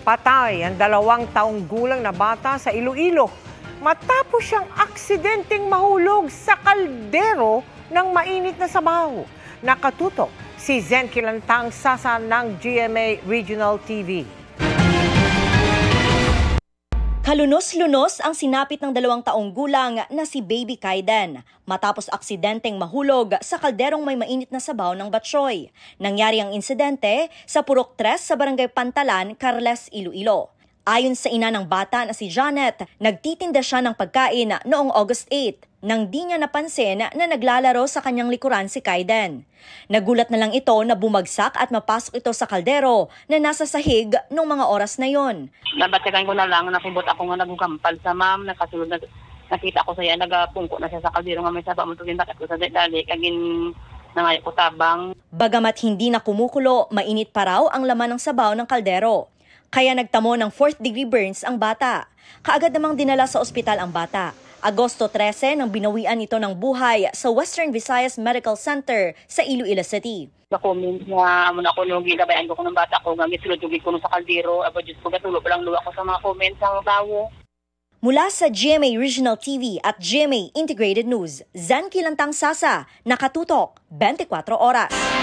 Patay ang 2 taong gulang na bata sa Iloilo matapos siyang aksidenteng mahulog sa kaldero ng mainit na sabaw. Nakatutok si Zen Kilantang Sasa ng GMA Regional TV. Kalunos-lunos ang sinapit ng 2 taong gulang na si Baby Kaiden matapos aksidenteng mahulog sa kalderong may mainit na sabaw ng Batchoy. Nangyari ang insidente sa Purok 3 sa Barangay Pantalan, Carles, Iloilo. Ayon sa ina ng bata na si Janet, nagtitinda siya ng pagkain noong August 8 nang di niya napansin na naglalaro sa kanyang likuran si Kaiden. Nagulat na lang ito na bumagsak at mapasok ito sa kaldero na nasa sahig noong mga oras na yon. Nabatikan ko na lang, nakibot ako nga nagugampal sa ma'am, nakasulod na nakita ko sa iya, nagapungko na siya sa kaldero nga may saba mo tugin bakit ko sa dali, kagin nangayo ko tabang. Bagamat hindi na kumukulo, mainit pa raw ang laman ng sabaw ng kaldero. Kaya nagtamo ng 4th degree burns ang bata. Kaagad namang dinala sa ospital ang bata. Agosto 13 nang binawian ito ng buhay sa Western Visayas Medical Center sa Iloilo City. Comment nga amo na ako nung ginabayan ko ng bata ko nga misulod-ugid ko sa kaldero, aba Diyos ko gatulo pa lang luwa ko sa mga comments ang tawo. Mula sa GMA Regional TV at GMA Integrated News, Zen Kilantang Sasa, nakatutok 24 oras.